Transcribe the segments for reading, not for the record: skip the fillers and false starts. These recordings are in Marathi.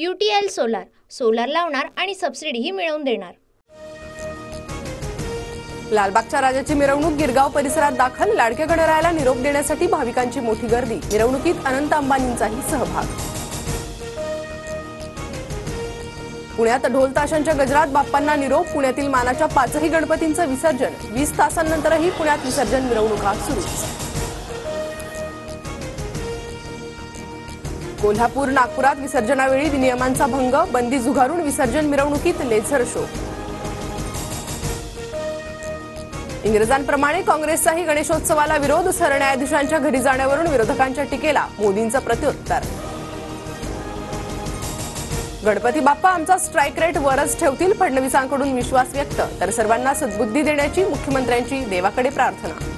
UTL सोलार सोलार लावणार आणि सबसिडीही मिळवून देणार। लालबागच्या राजाची मिरवणूक गिरगाव परिसरात दाखल। लाडक्या गणरायाला निरोप देण्यासाठी भाविकांची मोठी गर्दी। मिरवणुकीत अनंत अंबानींचाही सहभाग। पुण्यात ढोल ताशांच्या गजरात बाप्पांना निरोप। पुण्यातील मानाच्या 5ही गणपतींचं विसर्जन। 20 तासांनंतरही पुण्यात विसर्जन मिरवणुका सुरूच। कोल्हापूर नागपुरात विसर्जनावेळी नियमांचा भंग। बंदी झुगारून विसर्जन मिरवणुकीत लेझर शो। इंग्रजांप्रमाणे काँग्रेसचाही गणेशोत्सवाला विरोध। सरन्यायाधीशांच्या घरी जाण्यावरून विरोधकांच्या टीकेला मोदींचं प्रत्युत्तर। गणपती बाप्पा आमचा स्ट्राईक रेट वरच ठेवतील। फडणवीसांकडून विश्वास व्यक्त। तर सर्वांना सद्बुद्धी देण्याची मुख्यमंत्र्यांची देवाकडे प्रार्थना।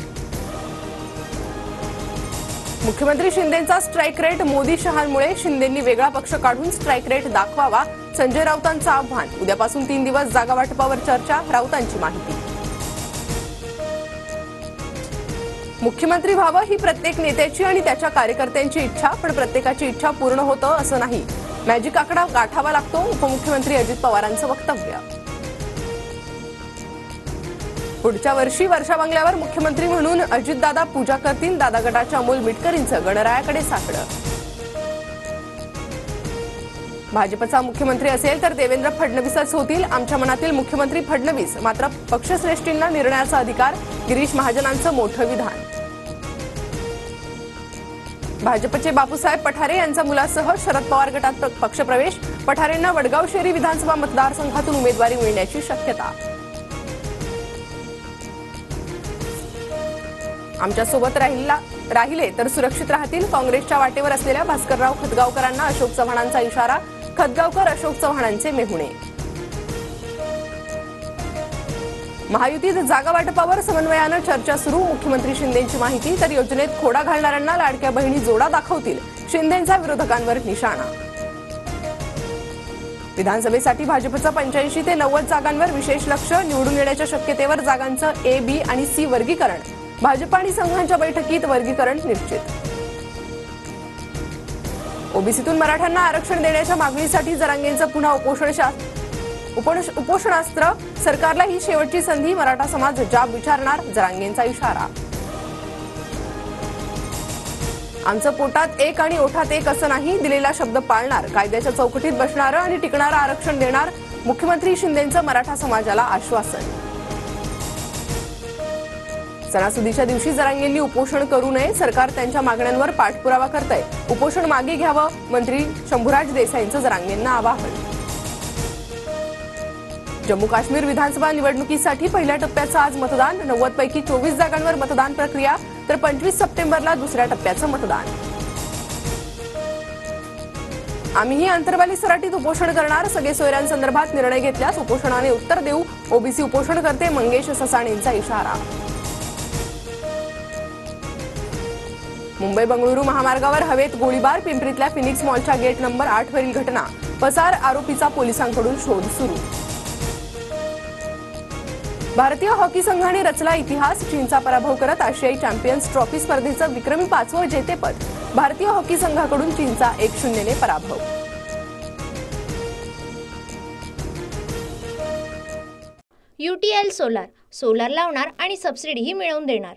मुख्यमंत्री शिंदेंचा स्ट्राईक रेट मोदी शहांमुळे। शिंदेंनी वेगळा पक्ष काढून स्ट्राईक रेट दाखवावा। संजय राऊतांचं आव्हान। उद्यापासून 3 दिवस जागा वाटपावर चर्चा। राऊतांची माहिती। मुख्यमंत्री व्हावं ही प्रत्येक नेत्याची आणि त्याच्या कार्यकर्त्यांची इच्छा, पण प्रत्येकाची इच्छा पूर्ण होतं असं नाही। मॅजिक आकडा गाठावा लागतो। उपमुख्यमंत्री अजित पवारांचं वक्तव्य। पुढच्या वर्षी वर्षा बंगल्यावर मुख्यमंत्री म्हणून अजितदादा पूजा करतील। दादा गटाच्या अमोल मिटकरींचं गणरायाकडे साकडं। भाजपचा मुख्यमंत्री असेल तर देवेंद्र फडणवीसच होतील। आमच्या मनातील मुख्यमंत्री फडणवीस, मात्र पक्षश्रेष्ठींना निर्णयाचा अधिकार। गिरीश महाजनांचं मोठं विधान। भाजपचे बापूसाहेब पठारे यांच्या मुलासह शरद पवार गटात पक्षप्रवेश। पठारेंना वडगाव शेरी विधानसभा मतदारसंघातून उमेदवारी मिळण्याची शक्यता। आमच्यासोबत राहिले तर सुरक्षित राहतील। काँग्रेसच्या वाटेवर असलेल्या भास्करराव खतगावकरांना अशोक चव्हाणांचा इशारा। खतगावकर अशोक चव्हाणांचे मेहुणे। महायुतीत जागा वाटपावर समन्वयानं चर्चा सुरू। मुख्यमंत्री शिंदेंची माहिती। तर योजनेत खोडा घालणाऱ्यांना लाडक्या बहिणी जोडा दाखवतील। शिंदेंचा विरोधकांवर निशाणा। विधानसभेसाठी भाजपचं 85 ते 90 जागांवर विशेष लक्ष। निवडून येण्याच्या शक्यतेवर जागांचं A, B आणि C वर्गीकरण। भाजप आणि संघांच्या बैठकीत वर्गीकरण निश्चित। ओबीसीतून मराठ्यांना आरक्षण देण्याच्या मागणीसाठी जरांगेंचं पुन्हा उपोषणास्त्र। सरकारला ही शेवटची संधी। मराठा समाज जाब विचारणार। जरांगेंचा इशारा। आमचं पोटात एक आणि ओठात एक असं नाही। दिलेला शब्द पाळणार। कायद्याच्या चौकटीत बसणारं आणि टिकणारं आरक्षण देणार। मुख्यमंत्री शिंदेंचं मराठा समाजाला आश्वासन। सणासुदीच्या दिवशी जरांगेंनी उपोषण करू नये। सरकार त्यांच्या मागण्यांवर पाठपुरावा करतंय। उपोषण मागे घ्यावं। मंत्री शंभूराज देसाईंचं जरांगेंना आवाहन। जम्मू काश्मीर विधानसभा निवडणुकीसाठी पहिल्या टप्प्याचं आज मतदान। 90 पैकी 24 जागांवर मतदान प्रक्रिया, तर 25 सप्टेंबरला दुसऱ्या टप्प्याचं मतदान। आम्हीही अंतरवाली सराटीत उपोषण करणार। सगळे सोयऱ्यांसंदर्भात निर्णय घेतल्यास उपोषणाने उत्तर देऊ। ओबीसी उपोषणकर्ते मंगेश ससाणेंचा इशारा। मुंबई बंगळुरू महामार्गावर हवेत गोळीबार। पिंपरीतल्या फिनिक्स मॉलच्या गेट नंबर 8 वरील घटना। पसार आरोपीचा पोलिसांकडून शोध सुरू। भारतीय हॉकी संघाने रचला इतिहास। चीनचा पराभव करत आशियाई चॅम्पियन्स ट्रॉफी स्पर्धेचं विक्रमी 5वं जेतेपद। भारतीय हॉकी संघाकडून चीनचा 1-0 ने पराभव। UTL सोलार सोलार लावणार आणि सबसिडीही मिळवून देणार।